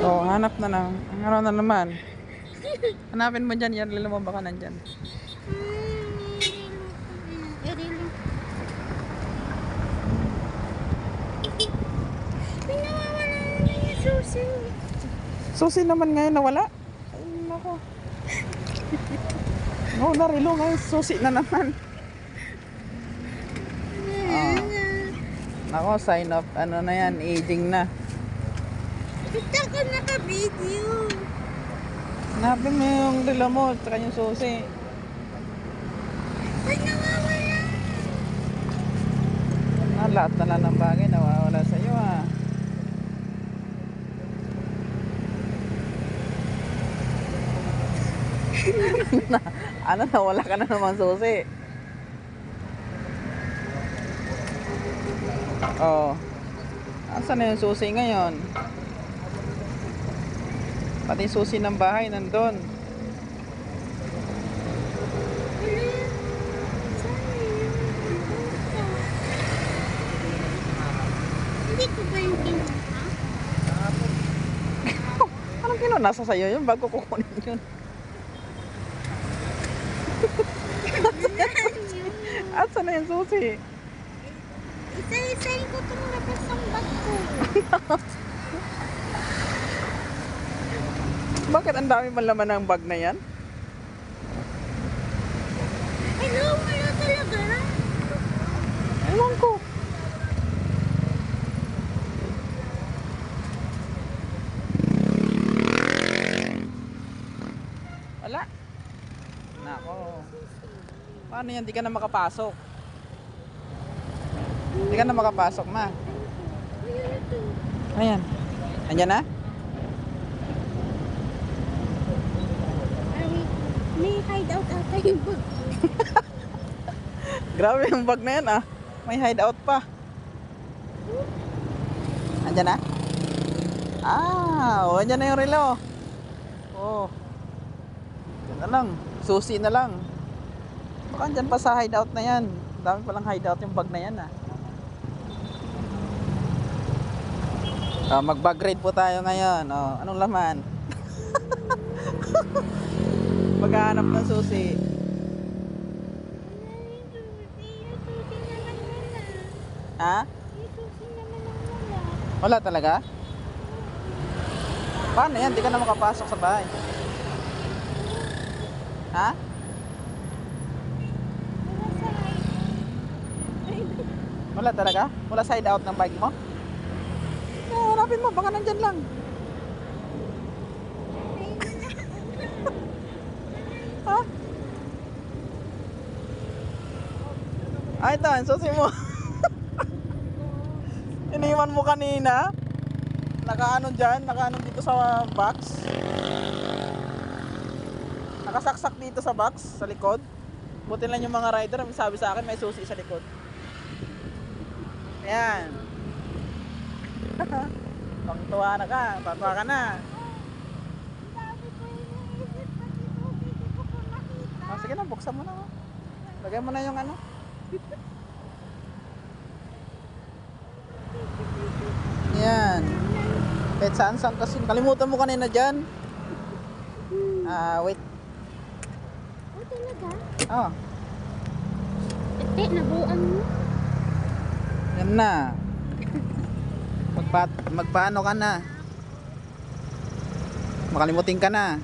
Oh, hanap na lang. Ano na naman? Hanapin mo dyan. Yan, lumaba ka nandyan. Susi. Susi naman ngayon nawala. Ay, nako. No, narilo ngayon. Susi na naman. Oh. Nako, sign of ano na yan, aging na. Kita ka naka-video. Hanapin mo yung relo mo, tsaka yung susi. Ay, nawawala. Lahat na lang ng bagay nawawala sa iyo ha. Ano, nawala ka na naman susi. Oh. Asan na yung susi ngayon? Pati susi ng bahay nandun. Hindi ko ba yung kinuha? Anong nasa sa'yo yun? Bago kukunin yun. Asan na yung susi? Isa-isayin ko itong labas ang bag ko. Bakit ang dami man laman ng bag na yan? Hello, wala talaga. Ewan ko. Wala. Nako. Paano yan? Di ka na makapasok. Di ka na makapasok, ma. Ayan. Andyan na? May hideout ata yung bag. Grabe yung bag na yan ah. May hideout pa. Andyan na? Oh, andyan na yung relo. Oh. Andyan na lang. Susi na lang. Baka andyan pa sa hideout na yan. Dami palang hideout yung bag na yan ah. Mag-bag raid po tayo ngayon. Oh, anong laman? Maghahanap ng susi. Ha? Wala talaga? Paano yan? Di ka na makapasok sa bahay. Ha? Wala talaga? Wala side out ng bike mo? Hanapin mo, baka nandyan lang. Ha? Ay, ito, ang susi mo. Iniwan mo kanina. Nakaano dyan, nakaano dito sa box. Nakasaksak dito sa box, sa likod. Buti lang yung mga rider, sabi sa akin may susi sa likod. Ayan. Pangtuwa na ka, tatawa ka na. Sige na, buksan mo na. Lagay mo na yung ano. Yan. Kahit saan kasi. Kalimutan mo kanina dyan. Wait. Oh, talaga? Oh. Ate, nabuan mo? Yan na. Magpaano ka na. Makalimutin ka na.